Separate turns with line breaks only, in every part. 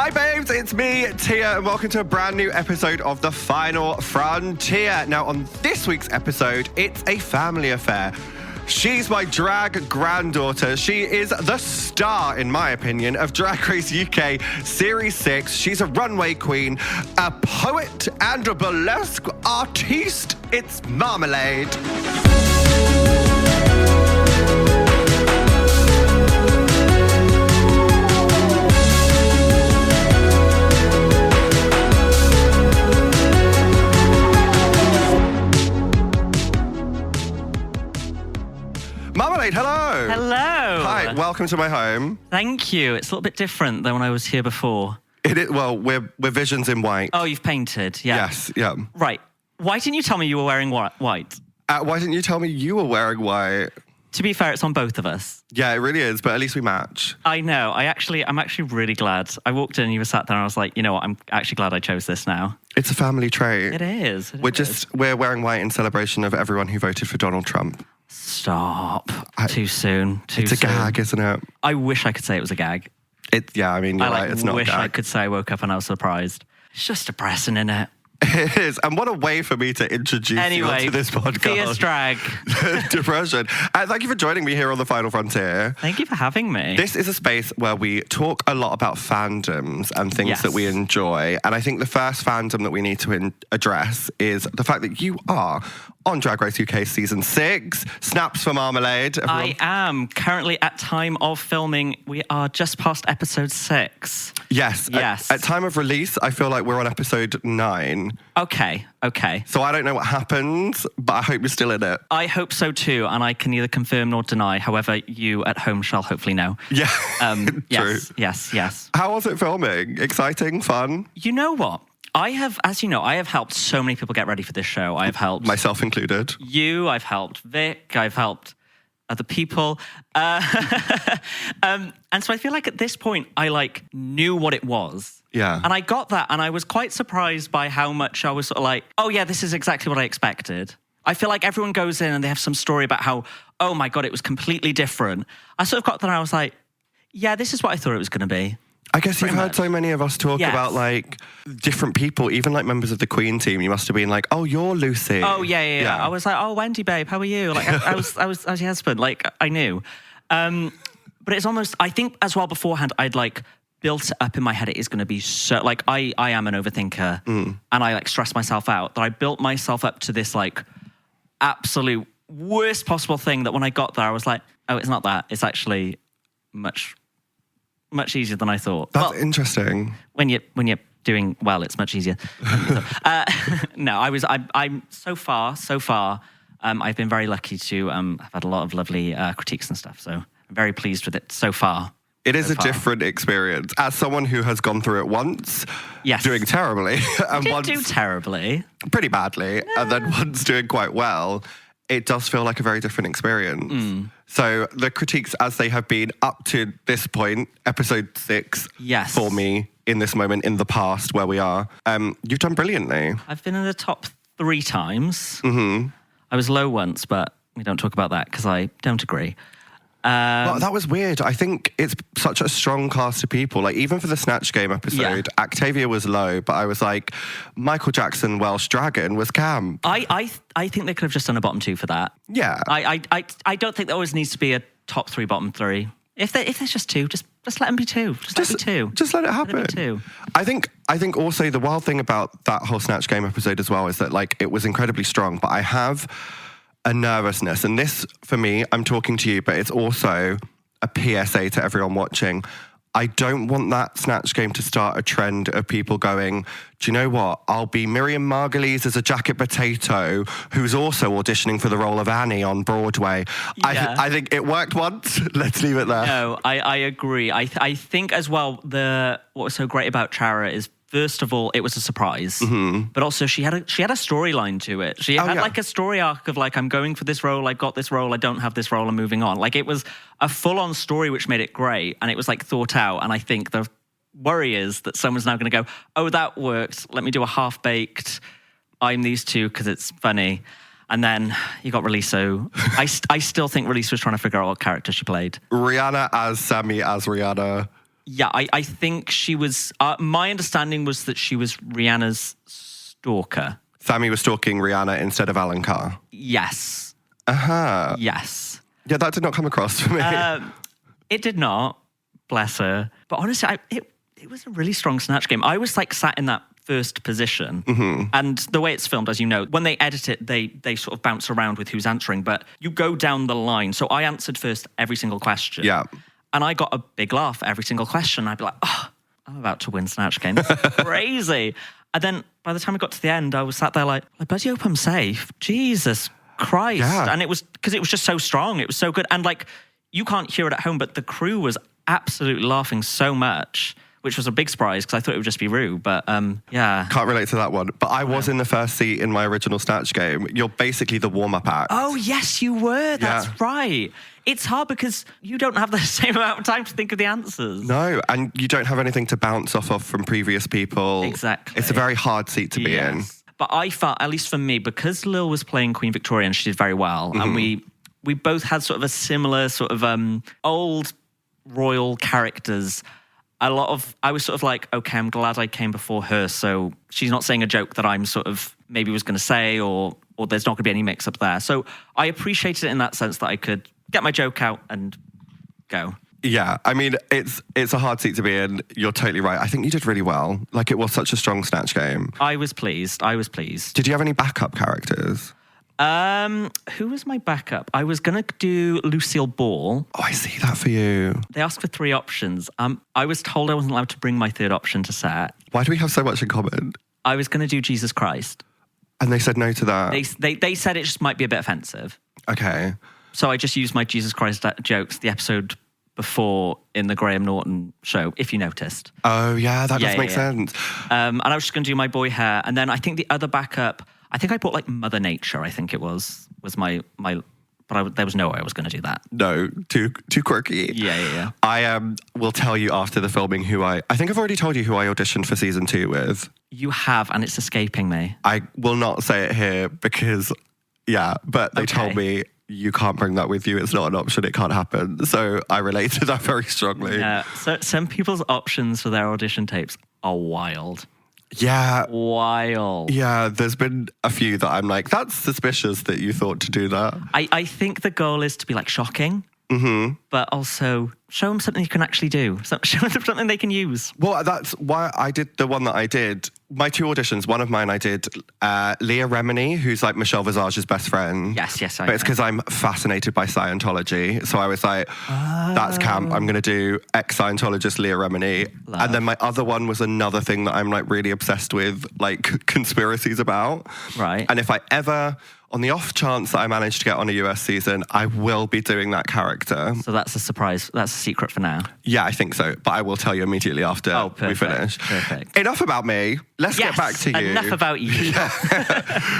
Hi babes, it's me, Tia, and welcome to a brand new episode of the Final FronTia. Now on this week's episode, it's a family affair. She's my drag granddaughter. She is the star, in my opinion, of Drag Race UK Series 6. She's a runway queen, a poet, and a burlesque artiste. It's Marmalade. Marmalade, hello.
Hello.
Hi, welcome to my home.
Thank you. It's a little bit different than when I was here before.
It is, well, we're visions in white.
Oh, you've painted, yeah.
Yes, yeah.
Right. Why didn't you tell me you were wearing white?
Why didn't you tell me you were wearing white?
To be fair, it's on both of us.
Yeah, it really is, but at least we match.
I know. I'm actually really glad. I walked in and you were sat there and I was like, you know what? I'm actually glad I chose this now.
It's a family trait.
It is.
We're wearing white in celebration of everyone who voted for Donald Trump.
Stop. Too soon.
It's a gag, isn't it?
I wish I could say it was a gag.
Yeah, I mean, you're right, it's not a gag.
I wish I could say I woke up and I was surprised. It's just depressing, isn't it?
It is. And what a way for me to introduce you to this podcast.
Fierce drag.
Depression. Thank you for joining me here on the Final FronTia.
Thank you for having me.
This is a space where we talk a lot about fandoms and things that we enjoy. And I think the first fandom that we need to address is the fact that you are on Drag Race UK Season 6. Snaps for Marmalade. Everyone.
I am. Currently, at time of filming, we are just past episode 6.
Yes. At time of release, I feel like we're on episode 9.
Okay.
So I don't know what happens, but I hope you're still in it.
I hope so too, and I can neither confirm nor deny. However, you at home shall hopefully know.
Yeah, true.
Yes.
How was it filming? Exciting? Fun?
You know what? I have helped so many people get ready for this show. I have helped...
Myself included.
You, I've helped Vic, I've helped other people. And so I feel like at this point, I knew what it was.
Yeah.
And I got that, and I was quite surprised by how much I was sort of like, oh yeah, this is exactly what I expected. I feel like everyone goes in and they have some story about how, oh my God, it was completely different. I sort of got there and I was like, yeah, this is what I thought it was going to be.
I guess you've heard so many of us talk about different people, even members of the Queen team. You must have been like, "Oh, you're Lucy."
Oh yeah. I was like, "Oh, Wendy, babe, how are you?" I was your husband. I knew. But it's almost. I think as well beforehand, I'd built it up in my head. It is going to be so. I am an overthinker, and I stress myself out. That I built myself up to this absolute worst possible thing. That when I got there, I was like, "Oh, it's not that. It's actually much easier than I thought."
That's interesting.
When you're doing well, it's much easier. No, I'm so far. I've been very lucky to have had a lot of lovely critiques and stuff. So I'm very pleased with it so far.
It is a different experience. As someone who has gone through it once, doing terribly, and once
do terribly,
pretty badly, and then once doing quite well. It does feel like a very different experience. So the critiques as they have been up to this point, episode 6, for me, in this moment, in the past, where we are, you've done brilliantly.
I've been in the top 3 times. Mm-hmm. I was low once, but we don't talk about that because I don't agree.
Well, that was weird. I think it's such a strong cast of people. Even for the Snatch Game episode, Octavia was low, but I was like, Michael Jackson, Welsh Dragon was Cam.
I think they could have just done a bottom 2 for that.
Yeah.
I don't think there always needs to be a top 3, bottom 3. If there's just 2, just let them be 2.
Just let it happen.
Let it be 2.
I think also the wild thing about that whole Snatch Game episode as well is that it was incredibly strong, but I have a nervousness. And this, for me, I'm talking to you, but it's also a PSA to everyone watching. I don't want that Snatch Game to start a trend of people going, do you know what? I'll be Miriam Margolyes as a jacket potato who's also auditioning for the role of Annie on Broadway. Yeah. I think it worked once. Let's leave it there.
No, I agree. I think as well, what was so great about Chara is, first of all, it was a surprise, but also she had a storyline to it. She had a story arc of I'm going for this role, I got this role, I don't have this role, I'm moving on. It was a full-on story which made it great, and it was thought out. And I think the worry is that someone's now going to go, oh, that worked, let me do a half-baked, I'm these two because it's funny. And then you got Release. So I still think Release was trying to figure out what character she played.
Rihanna as Sammy as Rihanna.
Yeah, I think she was... my understanding was that she was Rihanna's stalker.
Sammy was stalking Rihanna instead of Alan Carr?
Yes.
Uh-huh.
Yes.
Yeah, that did not come across for me.
It did not. Bless her. But honestly, it was a really strong Snatch game. I was like sat in that first position. And the way it's filmed, as you know, when they edit it, they sort of bounce around with who's answering, but you go down the line. So I answered first every single question.
Yeah.
And I got a big laugh every single question. I'd be like, oh, I'm about to win Snatch Game. This is crazy. And then by the time I got to the end, I was sat there like, I bloody hope I'm safe. Jesus Christ.
Yeah.
And it was, because it was just so strong. It was so good. And like, you can't hear it at home, but the crew was absolutely laughing so much, which was a big surprise because I thought it would just be Ru. But yeah.
Can't relate to that one. But I was in the first seat in my original Snatch game. You're basically the warm-up act.
Oh, yes, you were. That's right. It's hard because you don't have the same amount of time to think of the answers.
No, and you don't have anything to bounce off of from previous people.
Exactly.
It's a very hard seat to be in.
But I felt, at least for me, because Lil was playing Queen Victoria and she did very well, and we both had sort of a similar sort of old royal characters. I was sort of like, okay, I'm glad I came before her, so she's not saying a joke that I'm sort of maybe was going to say, or there's not going to be any mix-up there. So I appreciated it in that sense that I could get my joke out and go.
Yeah, I mean, it's a hard seat to be in. You're totally right. I think you did really well. Like, it was such a strong Snatch game.
I was pleased.
Did you have any backup characters?
Who was my backup? I was going to do Lucille Ball.
Oh, I see that for you.
They asked for 3 options. I was told I wasn't allowed to bring my third option to set.
Why do we have so much in common?
I was going to do Jesus Christ.
And they said no to that?
They said it just might be a bit offensive.
Okay.
So I just used my Jesus Christ jokes, the episode before in the Graham Norton show, if you noticed.
Oh, yeah, that does make sense.
And I was just going to do my boy hair. And then I think the other backup, I think I brought like Mother Nature, I think it was my but there was no way I was going to do that.
No, too quirky.
Yeah.
I will tell you after the filming who I think I've already told you who I auditioned for season 2 with.
You have, and it's escaping me.
I will not say it here because, but they told me, you can't bring that with you. It's not an option. It can't happen. So I relate to that very strongly.
Yeah. So some people's options for their audition tapes are wild.
Yeah.
Wild.
Yeah, there's been a few that I'm like, that's suspicious that you thought to do that.
I think the goal is to be like shocking, but also show them something you can actually do. Show them something they can use.
Well, that's why I did the one that I did. My 2 auditions, one of mine I did Leah Remini, who's like Michelle Visage's best friend.
Yes,
But it's because I'm fascinated by Scientology. So I was like, that's camp. I'm going to do ex-Scientologist Leah Remini.
Love.
And then my other one was another thing that I'm like really obsessed with, like conspiracies about.
Right.
And if I ever, on the off chance that I manage to get on a US season, I will be doing that character.
So that's a surprise. That's a secret for now.
Yeah, I think so. But I will tell you immediately after we finish.
Perfect.
Enough about me. Let's get back to you.
Enough about you.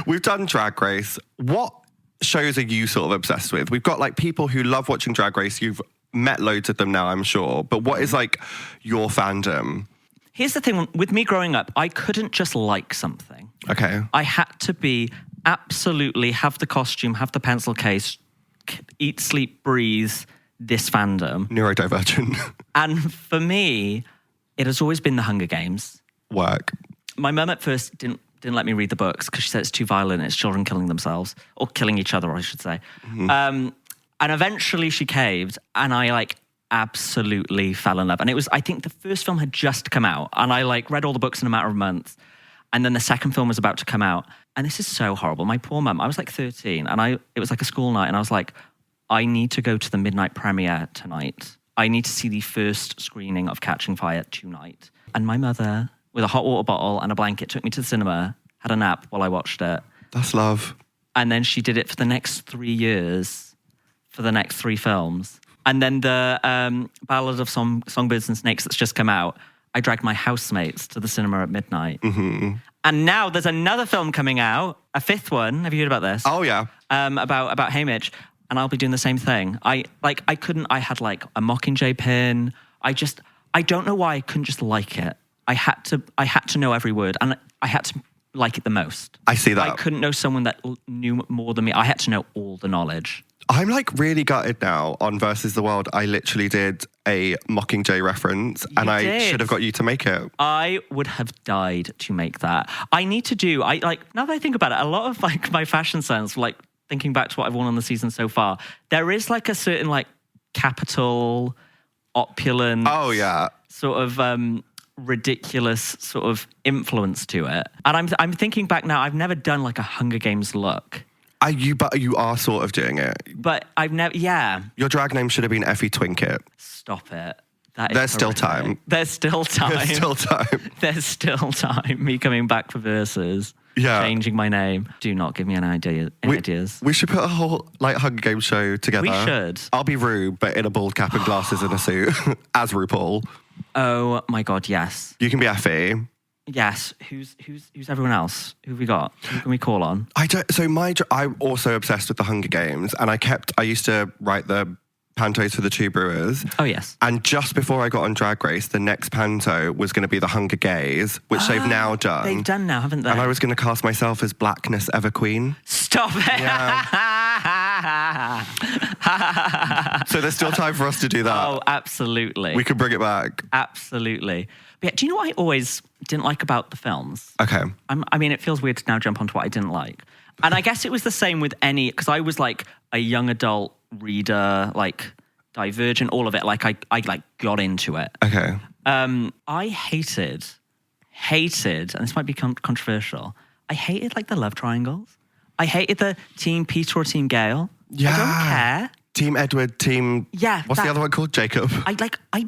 We've done Drag Race. What shows are you sort of obsessed with? We've got like people who love watching Drag Race. You've met loads of them now, I'm sure. But what is like your fandom?
Here's the thing. With me growing up, I couldn't just like something.
Okay.
I had to be absolutely have the costume, have the pencil case, eat, sleep, breathe this fandom.
Neurodivergent.
And for me, it has always been the Hunger Games.
Work.
My mum at first didn't let me read the books because she said it's too violent. It's children killing themselves or killing each other, I should say. And eventually she caved, and I like absolutely fell in love. And it was, I think the first film had just come out, and I like read all the books in a matter of months. And then the second film was about to come out. And this is so horrible. My poor mum, I was like 13, and it was like a school night, and I was like, I need to go to the midnight premiere tonight. I need to see the first screening of Catching Fire tonight. And my mother, with a hot water bottle and a blanket, took me to the cinema, had a nap while I watched it.
That's love.
And then she did it for the next 3 years, for the next 3 films. And then the Ballad of Songbirds and Snakes that's just come out, I dragged my housemates to the cinema at midnight. And now there's another film coming out, a 5th one. Have you heard about this?
Oh, yeah.
About Haymitch. And I'll be doing the same thing. I had like a Mockingjay pin. I don't know why I couldn't just like it. I had to know every word, and I had to like it the most.
I see that.
I couldn't know someone that knew more than me. I had to know all the knowledge.
I'm like really gutted now on Versus the World. I literally did a Mockingjay reference and I should have got you to make it.
I would have died to make that. I need to do, now that I think about it, a lot of like my fashion sense, like thinking back to what I've worn on the season so far, there is like a certain like capital, opulent.
Oh yeah.
Sort of ridiculous sort of influence to it. And I'm thinking back now, I've never done like a Hunger Games look.
But you are sort of doing it.
But I've never, yeah.
Your drag name should have been Effie Twinkit.
Stop it. That is
There's still time.
There's still time.
There's still time.
There's still time. Me coming back for Versus.
Yeah.
Changing my name. Do not give me any ideas.
We should put a whole like Hunger Games show together.
We should.
I'll be Ru, but in a bald cap and glasses and a suit as RuPaul.
Oh my God, yes.
You can be Effie.
Yes. Who's everyone else? Who have we got? Who can we call on?
I'm also obsessed with the Hunger Games, and I used to write the pantos for the Two Brewers.
Oh yes.
And just before I got on Drag Race, the next panto was going to be the Hunger Gays, which they've now done.
They've done now, haven't they?
And I was going to cast myself as Blackness Everqueen.
Stop it.
Yeah. So there's still time for us to do that.
Oh, absolutely.
We can bring it back.
Absolutely. But yeah, do you know what I always didn't like about the films?
Okay.
I mean, it feels weird to now jump onto what I didn't like. And I guess it was the same with because I was like a young adult reader, like Divergent, all of it. Like I like got into it.
Okay.
I hated, and this might be controversial, I hated like the love triangles. I hated the Team Peter or Team Gail.
Yeah.
I don't care.
Team Edward, Team...
Yeah.
What's the other one called? Jacob.
I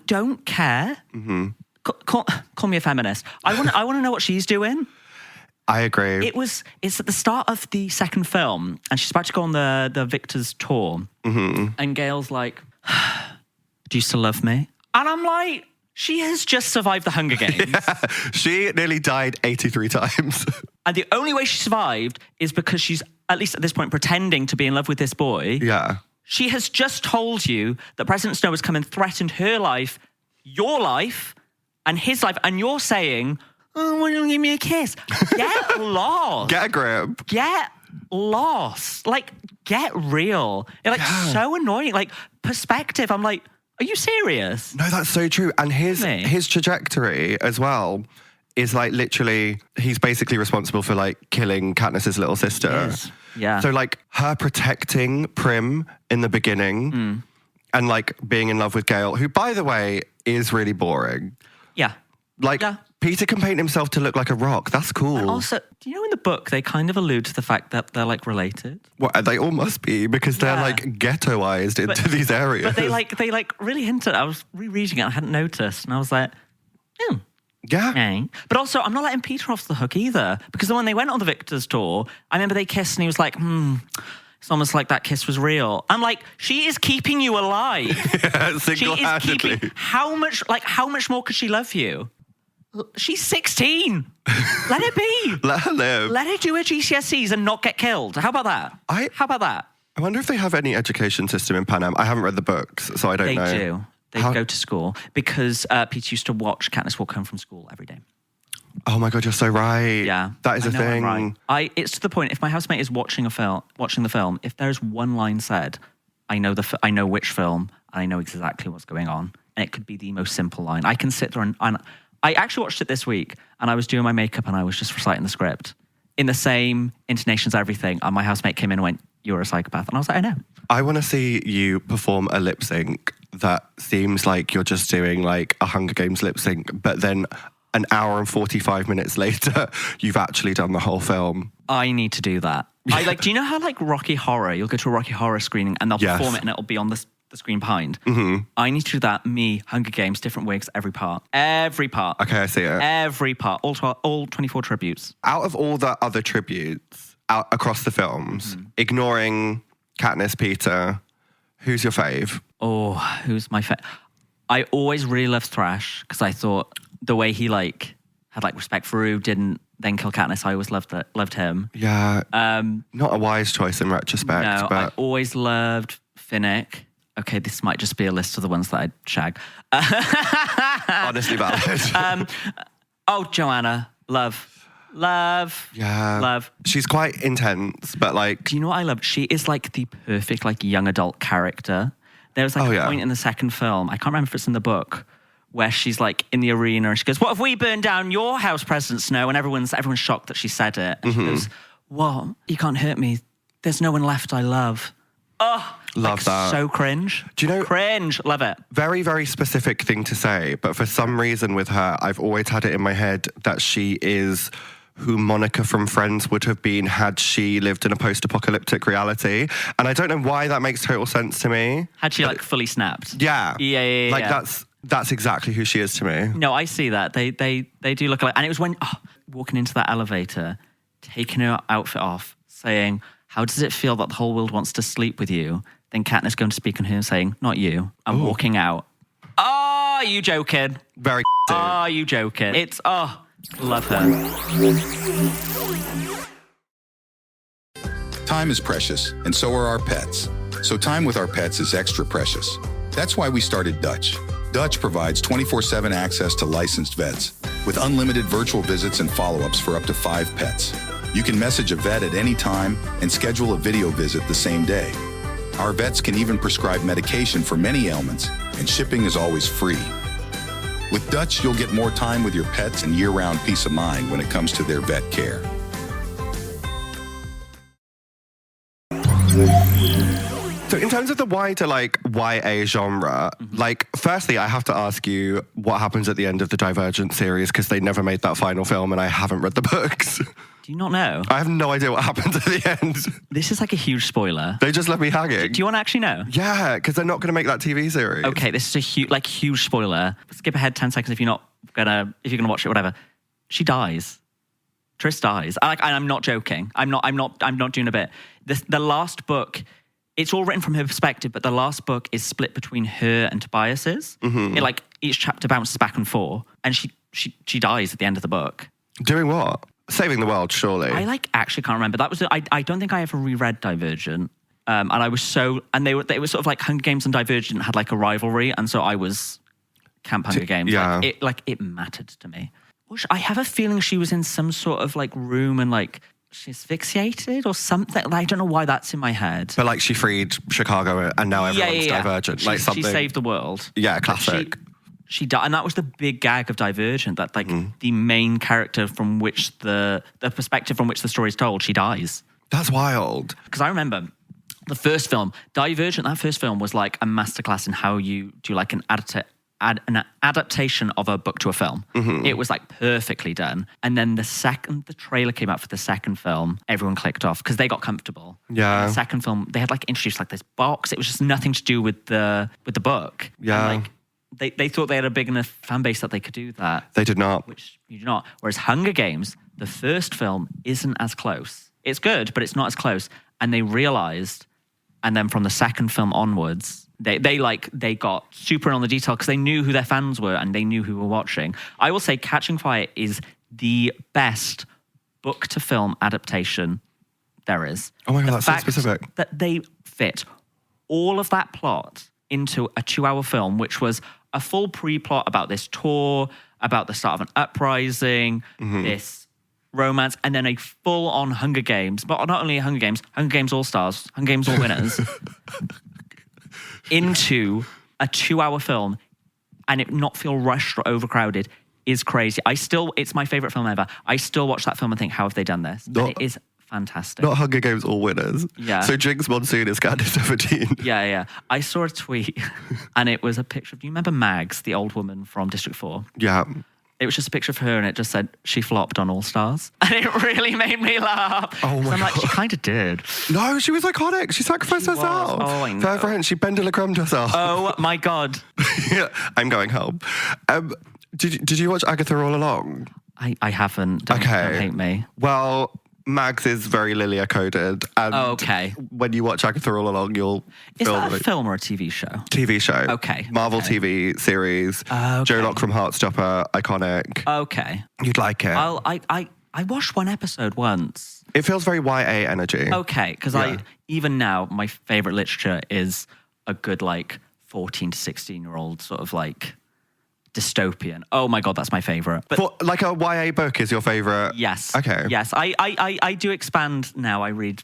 don't care. Mm-hmm. Call me a feminist. I want to know what she's doing.
I agree.
It's at the start of the second film, and she's about to go on the Victor's tour. Mm-hmm. And Gail's like, do you still love me? And I'm like, she has just survived the Hunger Games.
Yeah. She nearly died 83 times.
And the only way she survived is because she's, at least at this point, pretending to be in love with this boy.
Yeah.
She has just told you that President Snow has come and threatened her life, your life, and his life, and you're saying, oh, why don't you give me a kiss? Get lost.
Get a grip.
Get lost. Like, get real. It's like so annoying. Like, perspective. I'm like, are you serious?
No, that's so true. And his trajectory as well is like literally, he's basically responsible for like killing Katniss's little sister.
Yes. Yeah.
So like her protecting Prim in the beginning and like being in love with Gail, who by the way is really boring.
Yeah.
Like Peter can paint himself to look like a rock. That's cool.
And also, do you know in the book they kind of allude to the fact that they're like related?
Well, they all must be because they're like ghettoized into these areas.
But they like really hinted. I was rereading it, I hadn't noticed, and I was like,
yeah.
Okay. But also, I'm not letting Peter off the hook either, because when they went on the Victor's tour, I remember they kissed and he was like, it's almost like that kiss was real. I'm like, she is keeping you alive.
Yeah, single-handedly.
She is keeping, how much more could she love you? She's 16. Let it be.
Let her live.
Let her do her GCSEs and not get killed. How about that? How about that?
I wonder if they have any education system in Pan Am. I haven't read the books, so I don't know.
They do. They go to school because Peter used to watch Katniss walk home from school every day.
Oh my God, you're so right.
Yeah.
That is a thing.
Right. It's to the point, if my housemate is watching the film, if there's one line said, I know which film, and I know exactly what's going on. And it could be the most simple line. I can sit there and I actually watched it this week, and I was doing my makeup and I was just reciting the script in the same intonations, everything. And my housemate came in and went, "You're a psychopath." And I was like, I know. I
want to see you perform a lip sync that seems like you're just doing like a Hunger Games lip sync, but then an hour and 45 minutes later, you've actually done the whole film.
I need to do that. Do you know how like Rocky Horror, you'll go to a Rocky Horror screening and they'll perform it and it'll be on the screen behind. Mm-hmm. I need to do that. Me, Hunger Games, different wigs, every part.
Okay, I see it.
Every part. All 24 tributes.
Out of all the other tributes across the films, ignoring Katniss, Peter, who's your fave?
Oh, who's my fave? I always really loved Thrash because I thought the way he like had like respect for Rue, didn't then kill Katniss. I always loved him.
Yeah. Not a wise choice in retrospect.
No,
but
I always loved Finnick. Okay, this might just be a list of the ones that I'd shag.
Honestly valid.
Joanna, love Love.
Yeah.
Love.
She's quite intense, but like...
Do you know what I love? She is like the perfect like young adult character. There was like a point in the second film, I can't remember if it's in the book, where she's like in the arena and she goes, what if we burn down your house, President Snow? And everyone's shocked that she said it. And she goes, what? You can't hurt me. There's no one left I love. Oh,
love that.
So cringe.
Do you know?
Cringe. Love it.
Very, very specific thing to say, but for some reason with her, I've always had it in my head that she is who Monica from Friends would have been had she lived in a post-apocalyptic reality. And I don't know why that makes total sense to me.
Had she like fully snapped?
Yeah.
Yeah.
Like that's exactly who she is to me.
No, I see that. They do look like, and it was when walking into that elevator, taking her outfit off, saying, how does it feel that the whole world wants to sleep with you? Then Katniss going to speak on her saying, not you. I'm walking out. Oh, you joking?
Very
Oh, you joking? It's, love her.
Time is precious, and so are our pets. So time with our pets is extra precious. That's why we started Dutch. Dutch provides 24/7 access to licensed vets with unlimited virtual visits and follow-ups for up to 5 pets. You can message a vet at any time and schedule a video visit the same day. Our vets can even prescribe medication for many ailments, and shipping is always free. With Dutch, you'll get more time with your pets and year-round peace of mind when it comes to their vet care.
So in terms of the wider like YA genre, like firstly I have to ask you what happens at the end of the Divergent series because they never made that final film and I haven't read the books.
Do you not know?
I have no idea what happens at the end.
This is like a huge spoiler.
They just left me hanging.
Do you want to actually know?
Yeah, because they're not going to make that TV series.
Okay, this is a huge spoiler. Skip ahead 10 seconds if you're gonna watch it, whatever. She dies. Triss dies. And I'm not joking. I'm not doing a bit. The last book, it's all written from her perspective, but the last book is split between her and Tobias's. It, like each chapter bounces back and forth, and she dies at the end of the book.
Doing what? Saving the world, surely.
I actually can't remember. That was I don't think I ever reread Divergent. And I was they were sort of like Hunger Games and Divergent had like a rivalry, and so I was Camp Hunger Games.
Yeah.
It mattered to me. I have a feeling she was in some sort of like room and like she asphyxiated or something. I don't know why that's in my head.
But like she freed Chicago and now everyone's Divergent. Like something.
She saved the world.
Yeah, classic.
She died, and that was the big gag of Divergent, that like the main character from which the perspective from which the story is told, she dies.
That's wild.
Because I remember the first film, Divergent, that first film was like a masterclass in how you do like an adaptation of a book to a film. It was like perfectly done. And then the trailer came out for the second film, everyone clicked off because they got comfortable.
Yeah.
And the second film, they had like introduced like this box. It was just nothing to do with the book.
Yeah.
And, like, they thought they had a big enough fan base that they could do that.
They did not.
Which you do not. Whereas Hunger Games, the first film isn't as close. It's good, but it's not as close. And they realized, and then from the second film onwards, they got super in on the detail because they knew who their fans were and they knew who were watching. I will say Catching Fire is the best book to film adaptation there is.
Oh my God, that's so specific.
That they fit all of that plot into a 2-hour film, which was a full pre-plot about this tour, about the start of an uprising, this romance, and then a full-on Hunger Games, but not only Hunger Games All-Stars, Hunger Games All-Winners, into a 2-hour film, and it not feel rushed or overcrowded is crazy. It's my favorite film ever. I still watch that film and think, how have they done this? And it is fantastic.
Not Hunger Games All-Winners.
Yeah.
So Jinx Monsoon is Candice 17.
Yeah. I saw a tweet and it was a picture of, do you remember Mags, the old woman from District 4?
Yeah.
It was just a picture of her and it just said, she flopped on All Stars. And it really made me laugh.
Oh my
I'm like,
God.
she kind of did.
No, she was iconic. She sacrificed herself.
Oh, I know.
For her friends, she Ben de la Creme herself.
Oh my God.
Yeah, I'm going home. Did you watch Agatha All Along?
I haven't. Don't hate me.
Well, Mags is very Lilia coded. And
okay.
When you watch Agatha All Along, you'll
Is that a film or a TV show?
TV show.
Okay.
Marvel TV series.
Okay.
Joe Locke from Heartstopper, iconic.
Okay.
You'd like it.
I watched one episode once.
It feels very YA energy.
Okay, because even now, my favorite literature is a good like 14 to 16-year-old sort of like dystopian. Oh my God, that's my favorite. But
For, like a YA book is your favorite?
yes.
Okay.
Yes, I do expand now. I read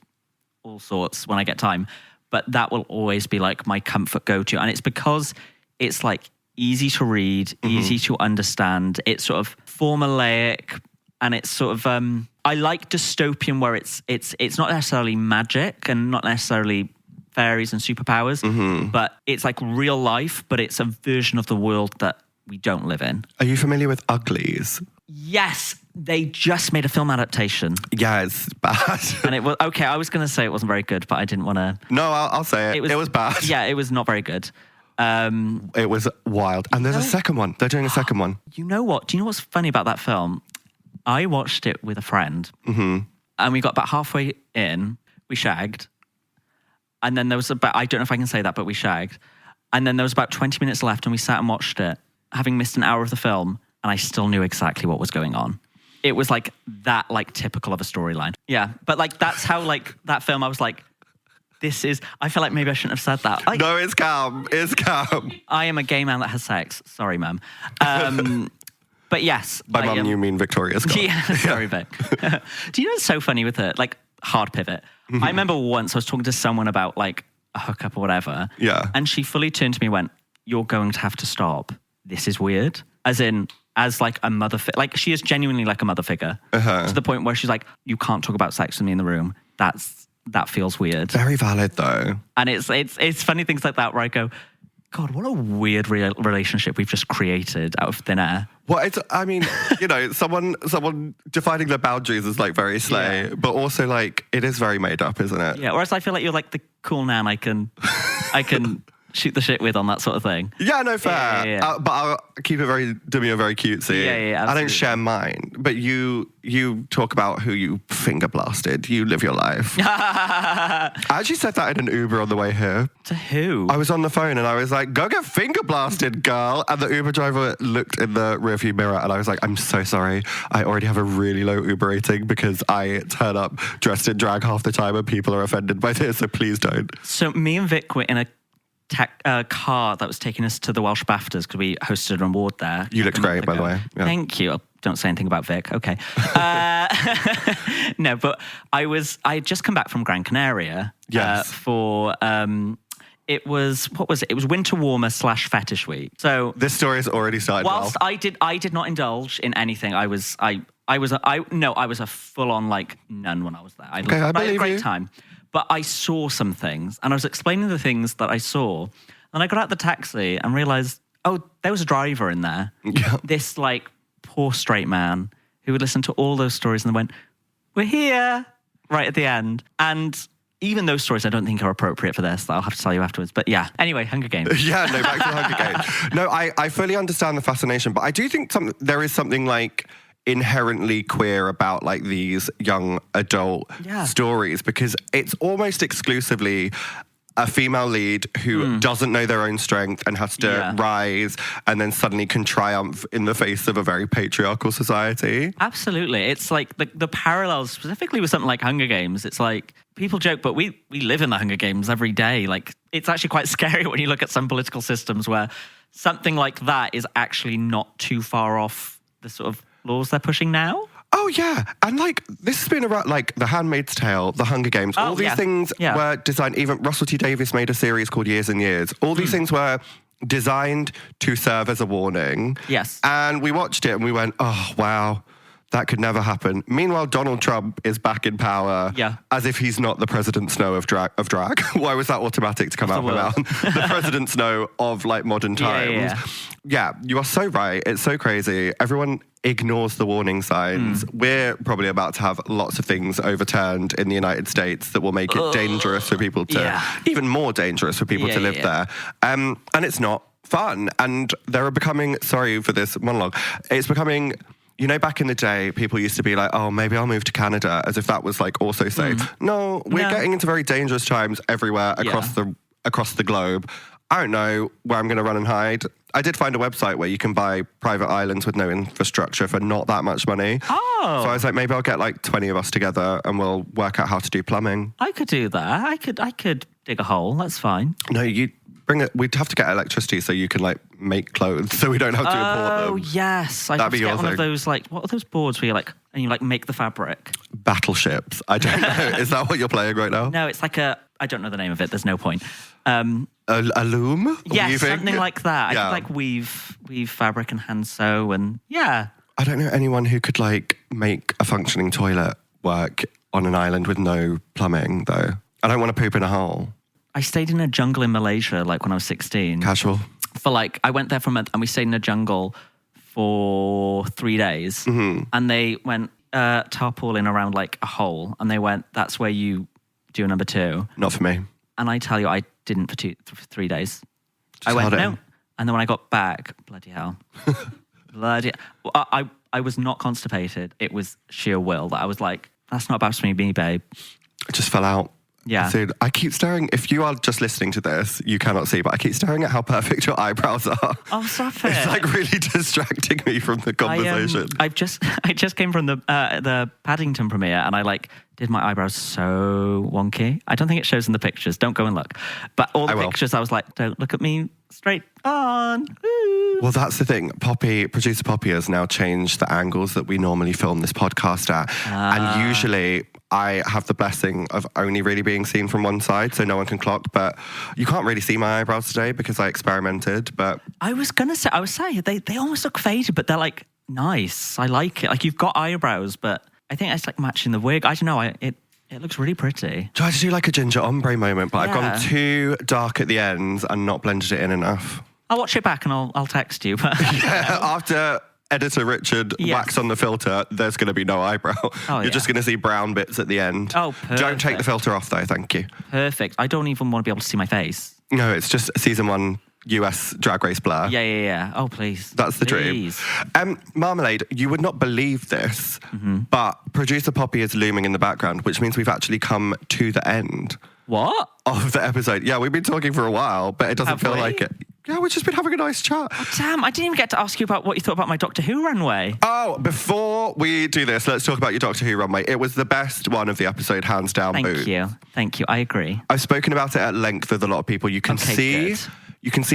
all sorts when I get time, but that will always be like my comfort go-to. And it's because it's like easy to read, easy to understand. It's sort of formulaic, and it's sort of I like dystopian where it's not necessarily magic and not necessarily fairies and superpowers, but it's like real life, but it's a version of the world that we don't live in.
Are you familiar with Uglies?
Yes, they just made a film adaptation.
Yeah, it's bad.
And it was, okay, I was going to say it wasn't very good, but I didn't want to.
No, I'll say it. It was bad.
Yeah, it was not very good.
It was wild. And there's a second one. They're doing a second one.
You know what? Do you know what's funny about that film? I watched it with a friend, and we got about halfway in, we shagged. And then there was about, I don't know if I can say that, but we shagged. And then there was about 20 minutes left, and we sat and watched it, having missed an hour of the film, and I still knew exactly what was going on. It was like that, like typical of a storyline. Yeah, but like that's how like that film, I was like, this is, I feel like maybe I shouldn't have said that. Like,
No, it's calm. It's calm.
I am a gay man that has sex. Sorry, ma'am. But yes.
By mum, you mean Victoria Scott.
Yeah, sorry, Vic. Do you know what's so funny with it? Like, hard pivot. I remember once I was talking to someone about like a hookup or whatever.
Yeah.
And she fully turned to me and went, "You're going to have to stop. This is weird." As in, as like a mother, like she is genuinely like a mother figure. To the point where she's like, "You can't talk about sex with me in the room. That feels weird."
Very valid though.
And it's funny things like that where I go, God, what a weird relationship we've just created out of thin air.
Well, I mean, you know, someone defining their boundaries is like very slay, but also like it is very made up, isn't it?
Yeah. Whereas I feel like you're like the cool nan I can shoot the shit with on that sort of thing.
Yeah, no, fair.
Yeah.
But I'll keep it very demure, very cutesy.
Yeah,
I don't share mine. But you talk about who you finger blasted. You live your life. I actually said that in an Uber on the way here.
To who?
I was on the phone and I was like, "Go get finger blasted, girl." And the Uber driver looked in the rearview mirror and I was like, "I'm so sorry. I already have a really low Uber rating because I turn up dressed in drag half the time and people are offended by this, so please don't."
So me and Vic were in a car that was taking us to the Welsh BAFTAs because we hosted an award there.
You looked great, by the way. Yeah.
Thank you. Don't say anything about Vic. Okay. No, but I had just come back from Gran Canaria.
Yes.
For it was, what was it? It was Winter Warmer / Fetish Week. So
this story has already started.
Whilst I did not indulge in anything. I was a full on like nun when I was there. I had a great time. But I saw some things, and I was explaining the things that I saw. And I got out the taxi and realized, oh, there was a driver in there.
Yeah.
This like poor straight man who would listen to all those stories and then went, "We're here," right at the end. And even those stories I don't think are appropriate for this. I'll have to tell you afterwards. But yeah, anyway, Hunger Games.
Yeah, no, back to the Hunger Games. No, I fully understand the fascination, but I do think there is something like inherently queer about like these young adult stories, because it's almost exclusively a female lead who doesn't know their own strength and has to rise and then suddenly can triumph in the face of a very patriarchal society.
Absolutely. It's like the parallels specifically with something like Hunger Games. It's like people joke, but we live in the Hunger Games every day. Like it's actually quite scary when you look at some political systems where something like that is actually not too far off the sort of laws they're pushing now.
Oh, yeah. And, like, this has been around, like, The Handmaid's Tale, The Hunger Games. All these things were designed, even Russell T Davies made a series called Years and Years. All these things were designed to serve as a warning.
Yes.
And we watched it and we went, oh, wow, that could never happen. Meanwhile, Donald Trump is back in power as if he's not the President Snow of drag. Why was that automatic to come out of my mouth? The President Snow of, like, modern times. Yeah, you are so right. It's so crazy. Everyone ignores the warning signs. We're probably about to have lots of things overturned in the United States that will make it dangerous for people to, even more dangerous for people to live there. And it's not fun. And they're becoming, sorry for this monologue, it's becoming, you know, back in the day, people used to be like, oh, maybe I'll move to Canada, as if that was like also safe. No, we're getting into very dangerous times everywhere across the globe. I don't know where I'm going to run and hide. I did find a website where you can buy private islands with no infrastructure for not that much money. Oh. So I was like, maybe I'll get like 20 of us together and we'll work out how to do plumbing.
I could do that. I could dig a hole. That's fine.
No, you bring it. We'd have to get electricity so you can like make clothes, so we don't have to import them.
Oh yes, I'd have to get one of those like what are those boards where you like and you like make the fabric?
Battleships. I don't know. Is that what you're playing right now?
No, it's like I don't know the name of it. There's no point.
A loom?
Yes,
Weaving?
something like that.
Yeah.
I could like weave fabric and hand sew and yeah.
I don't know anyone who could like make a functioning toilet work on an island with no plumbing though. I don't want to poop in a hole.
I stayed in a jungle in Malaysia like when I was 16.
Casual.
For like, I went there for a month and we stayed in a jungle for 3 days.
Mm-hmm.
And they went tarpaulin around like a hole. And they went, that's where you do number 2.
Not for me.
And I tell you, I didn't for 3 days.
Just
I went,
held it
no.
in.
And then when I got back, bloody hell. I was not constipated. It was sheer will that I was like, that's not about me, babe.
It just fell out.
Yeah.
Dude, I keep staring. If you are just listening to this, you cannot see, but I keep staring at how perfect your eyebrows are.
Oh, stop it.
It's like really distracting me from the conversation.
I just came from the Paddington premiere and I like did my eyebrows so wonky. I don't think it shows in the pictures. Don't go and look. But all the pictures, I was like, don't look at me straight on. Ooh.
Well, that's the thing. Producer Poppy has now changed the angles that we normally film this podcast at. And usually I have the blessing of only really being seen from one side, so no one can clock. But you can't really see my eyebrows today because I experimented. But
I was saying they almost look faded, but they're like nice. I like it. Like you've got eyebrows, but I think it's like matching the wig. I don't know. It looks really pretty.
Tried to do like a ginger ombre moment, but I've gone too dark at the ends and not blended it in enough.
I'll watch it back and I'll text you. But
yeah, after editor Richard whacks on the filter, there's going to be no eyebrow. You're just going to see brown bits at the end.
Oh, perfect.
Don't take the filter off though, thank you.
Perfect. I don't even want to be able to see my face.
No, it's just season 1 US Drag Race blur.
Yeah. Oh, please.
That's the dream. Marmalade, you would not believe this, but producer Poppy is looming in the background, which means we've actually come to the end.
What?
Of the episode. Yeah, we've been talking for a while, but it doesn't feel like it. Yeah, we've just been having a nice chat.
Oh, damn, I didn't even get to ask you about what you thought about my Doctor Who runway.
Oh, before we do this, let's talk about your Doctor Who runway. It was the best one of the episode, hands down.
Thank you. I agree.
I've spoken about it at length with a lot of people. You can see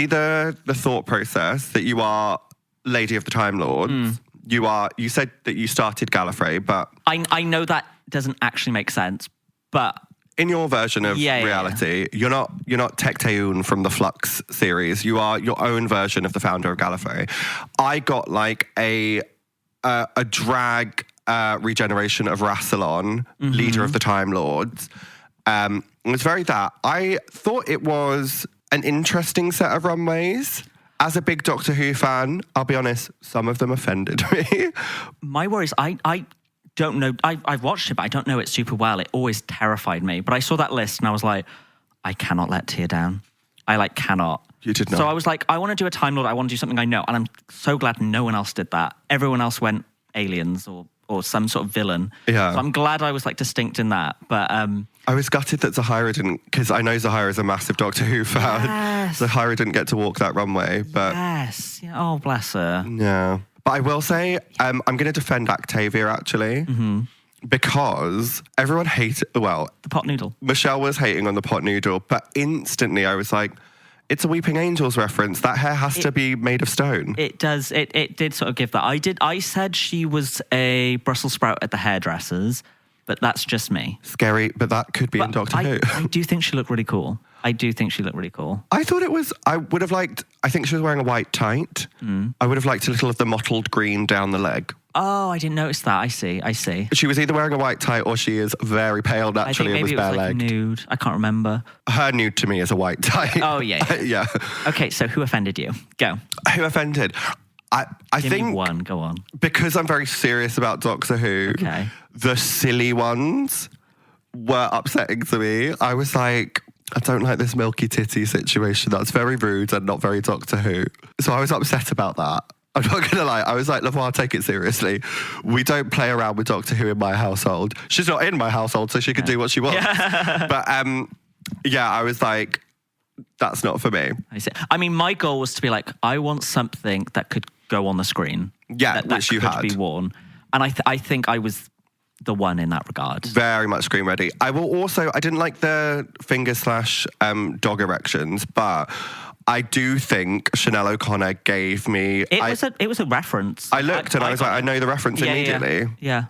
the thought process that you are Lady of the Time Lords. You said that you started Gallifrey, but
I know that doesn't actually make sense, but
in your version of reality, you're not Tecteun from the Flux series. You are your own version of the founder of Gallifrey. I got like a drag regeneration of Rassilon, leader of the Time Lords. It was very that. I thought it was an interesting set of runways. As a big Doctor Who fan, I'll be honest, some of them offended me.
My worries, I don't know. I've watched it, but I don't know it super well. It always terrified me. But I saw that list and I was like, I cannot let Tia down. I cannot.
You did not.
So I was like, I want to do a Time Lord. I want to do something I know. And I'm so glad no one else did that. Everyone else went aliens or some sort of villain. Yeah. So I'm glad I was like distinct in that. But
I was gutted that Zahira didn't, because I know Zahira is a massive Doctor Who fan.
Yes.
Zahira didn't get to walk that runway. But
yes. Yeah. Oh, bless her.
Yeah. But I will say, I'm going to defend Octavia, actually, because everyone hated, the
pot noodle.
Michelle was hating on the pot noodle, but instantly I was like, it's a Weeping Angels reference. That hair has to be made of stone.
It does. It did sort of give that. I said she was a Brussels sprout at the hairdressers, but that's just me.
Scary, but that could be in Doctor Who.
I do think she looked really cool. I
thought it was, I think she was wearing a white tight. I would have liked a little of the mottled green down the leg.
Oh, I didn't notice that. I see.
She was either wearing a white tight or she is very pale naturally and was bare-legged.
Nude. I can't remember.
Her nude to me is a white tight.
Oh, yeah.
Yeah.
Okay, so who offended you? Go.
Who offended? I
Give
think
me one. Go on.
Because I'm very serious about Doctor Who, the silly ones were upsetting to me. I was like, I don't like this milky titty situation. That's very rude and not very Doctor Who. So I was upset about that. I'm not going to lie. I was like, Lamar, take it seriously. We don't play around with Doctor Who in my household. She's not in my household, so she can do what she wants. But I was like, that's not for me.
I see. I mean, my goal was to be like, I want something that could go on the screen.
Yeah,
that
which you had.
Be worn. And I think I was the one in that regard.
Very much screen ready. I didn't like the finger / dog erections, but I do think Chanel O'Connor gave me...
It was a reference.
I looked and I was like, I know the reference immediately.
Yeah.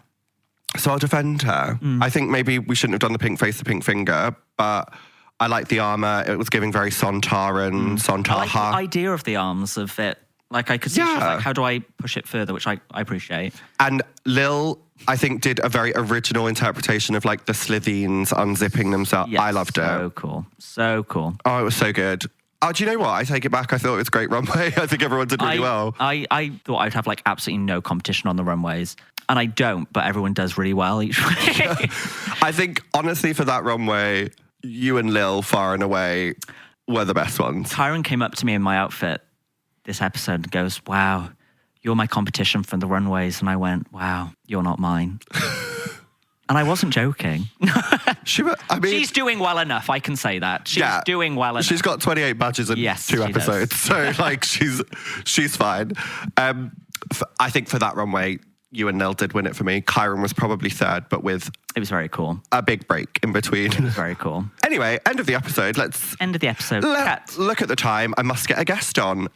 So I'll defend her. I think maybe we shouldn't have done the pink face, the pink finger, but I like the armour. It was giving very Sontaran, Sontar.
I like the idea of the arms of it. Like, I could see, like, how do I push it further, which I appreciate.
And Lil, I think, did a very original interpretation of, like, the Slithines unzipping themselves.
Yes,
I loved it.
So cool. So cool.
Oh, it was so good. Oh, do you know what? I take it back. I thought it was a great runway. I think everyone did really well.
I thought I'd have, like, absolutely no competition on the runways. And I don't, but everyone does really well each way.
I think, honestly, for that runway, you and Lil, far and away, were the best ones.
Tyron came up to me in my outfit this episode and goes, wow, you're my competition from the runways. And I went, wow, you're not mine. And I wasn't joking.
She's
doing well enough, I can say that. She's doing well enough.
She's got 28 badges in 2 episodes. So, like, she's fine. I think for that runway, you and Nell did win it for me. Kyron was probably third, but with...
It was very cool.
A big break in between.
It was very cool.
Anyway, end of the episode. Let's look at the time. I must get a guest on.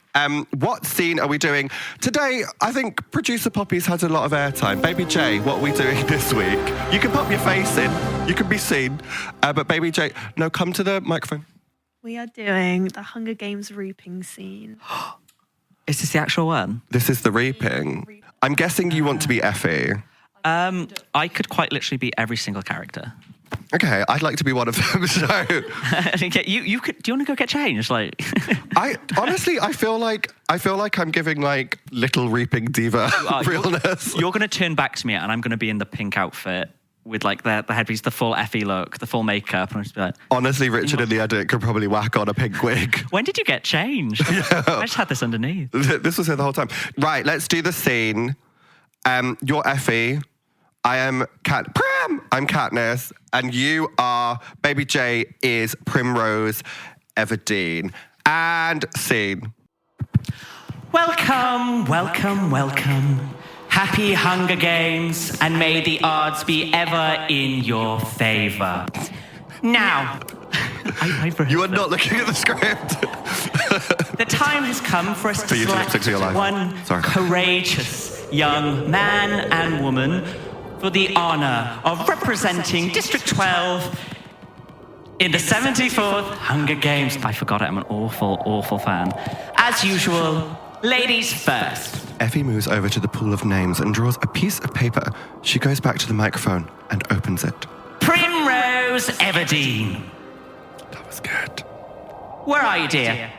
What scene are we doing? Today, I think producer Poppy's had a lot of airtime. Baby J, what are we doing this week? You can pop your face in. You can be seen. But Baby J, no, come to the microphone.
We are doing the Hunger Games reaping scene.
Is this the actual one?
This is the reaping. I'm guessing you want to be Effie.
I could quite literally be every single character.
Okay, I'd like to be one of them. So
you could. Do you want to go get changed? Like,
I feel like I'm giving like little reaping diva realness.
You're going to turn back to me, and I'm going to be in the pink outfit with like the headpiece, the full Effie look, the full makeup, and I'll just be like.
Honestly, Richard in the edit could probably whack on a pink wig.
When did you get changed? I just had this underneath.
This was here the whole time. Right, let's do the scene. You're Effie. I am Prim! I'm Katniss. And you are... Baby J is Primrose Everdeen. And scene.
Welcome, welcome, welcome. Happy Hunger Games, and may the odds be ever in your favour. Now...
You are not looking at the script.
The time has come for us to select one courageous young man and woman for the honour of representing District 12 in the 74th Hunger Games. I forgot it, I'm an awful, awful fan. As usual, ladies first.
Effie moves over to the pool of names and draws a piece of paper. She goes back to the microphone and opens it.
Primrose Everdeen.
That was good.
Where are you, dear?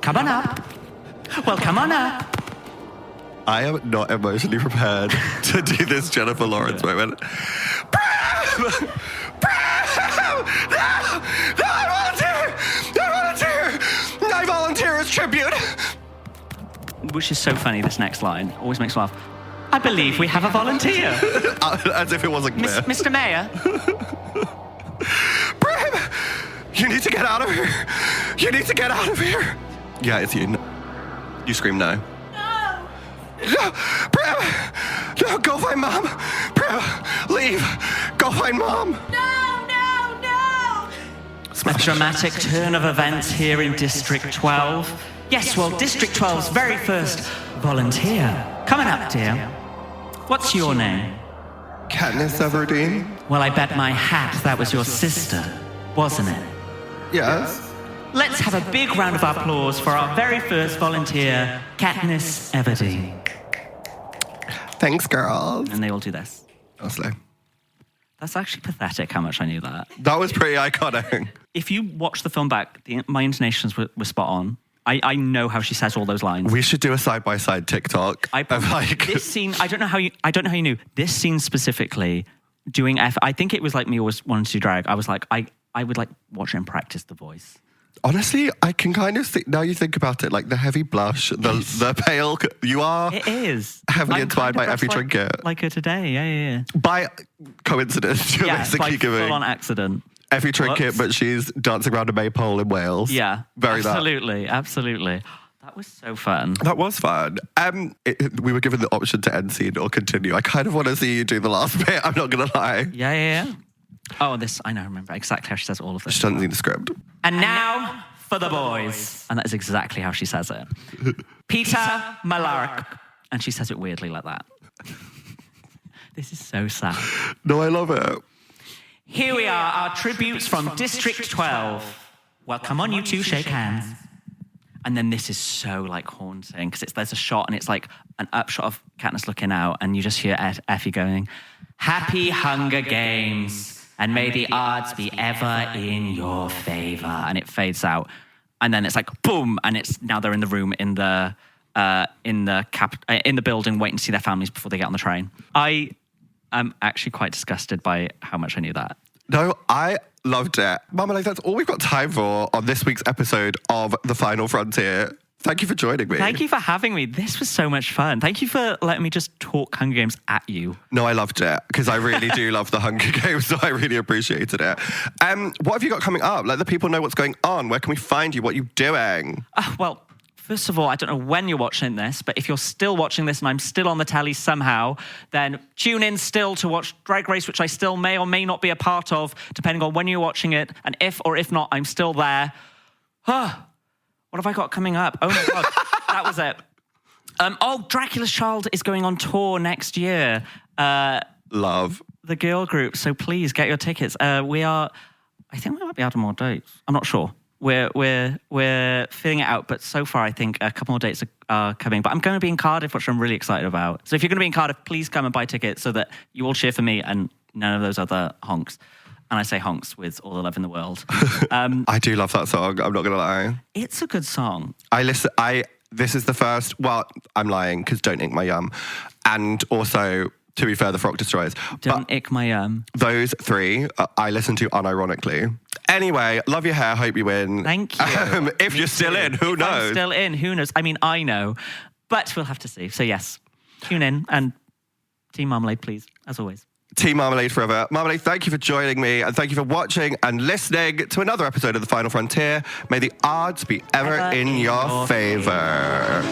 Come on up. Well, come on up.
I am not emotionally prepared to do this Jennifer Lawrence moment. Bram! Bram! No, I volunteer as tribute.
Which is so funny, this next line. Always makes me laugh. I believe we have a volunteer.
As if it wasn't clear.
Mr. Mayor.
Bram! You need to get out of here. You need to get out of here. Yeah, it's you. You scream no. No, Bram! No, go find Mom! Bram, leave! Go find Mom!
No!
A dramatic turn of events here in District 12. Yes, well, District 12's very first volunteer. Coming up, dear. What's your name?
Katniss Everdeen?
Well, I bet my hat that was your sister, wasn't it?
Yes.
Let's have a big round of applause for our very first volunteer, Katniss Everdeen.
Thanks, girls.
And they all do this.
Honestly.
That's actually pathetic how much I knew that.
That was pretty iconic.
If you watch the film back, my intonations were spot on. I know how she says all those lines.
We should do a side-by-side TikTok.
This scene, I don't know how you knew. This scene specifically, doing I think it was like me always wanting to do drag. I was like, I would like watch him practice the voice.
Honestly, I can kind of see, now you think about it, like the heavy blush, the pale, you are
it is
heavily inspired by every trinket.
Like her today, yeah.
By coincidence, you're basically giving
full-on accident.
Every trinket, but she's dancing around a maypole in Wales.
Yeah,
Very
absolutely. That was so fun.
That was fun. We were given the option to end scene or continue. I kind of want to see you do the last bit. I'm not going to lie.
Yeah. Oh, I remember exactly how she says all of this.
She doesn't need the script.
And now for the boys. And that is exactly how she says it. Peter Malark. And she says it weirdly like that. This is so sad.
No, I love it.
Here we are, our tributes from District 12. Well, come on, you two, shake hands. And then this is so like haunting because there's a shot and it's like an upshot of Katniss looking out and you just hear Effie going, "Happy Hunger Games, and may the odds be ever in your favor." And it fades out. And then it's like, boom, and now they're in the room in the building waiting to see their families before they get on the train. I am actually quite disgusted by how much I knew that.
No, I loved it. Marmalade, that's all we've got time for on this week's episode of The Final FronTia. Thank you for joining me.
Thank you for having me. This was so much fun. Thank you for letting me just talk Hunger Games at you.
No, I loved it because I really do love the Hunger Games, so I really appreciated it. What have you got coming up? Let the people know what's going on. Where can we find you? What are you doing?
Well, first of all, I don't know when you're watching this, but if you're still watching this and I'm still on the telly somehow, then tune in still to watch Drag Race, which I still may or may not be a part of, depending on when you're watching it. And if or if not, I'm still there. What have I got coming up? Oh my God, that was it. Dracula's Child is going on tour next year.
Love.
The girl group, so please get your tickets. I think we might be adding more dates. I'm not sure. We're filling it out, but so far I think a couple more dates are coming. But I'm going to be in Cardiff, which I'm really excited about. So if you're going to be in Cardiff, please come and buy tickets so that you all cheer for me and none of those other honks. And I say honks with all the love in the world.
I do love that song. I'm not going to lie.
It's a good song.
This is the first. Well, I'm lying because Don't Ink My Yum, and also, to be fair, The Frock Destroyers.
Don't Ick My Yum.
Those three I listen to unironically. Anyway, love your hair. Hope you win.
Thank you.
If you're still in, who knows?
I'm still in, who knows? I mean, I know, but we'll have to see. So yes, tune in and Team Marmalade, please, as always.
Team Marmalade forever. Marmalade, thank you for joining me and thank you for watching and listening to another episode of The Final FronTia. May the odds be ever in your favor.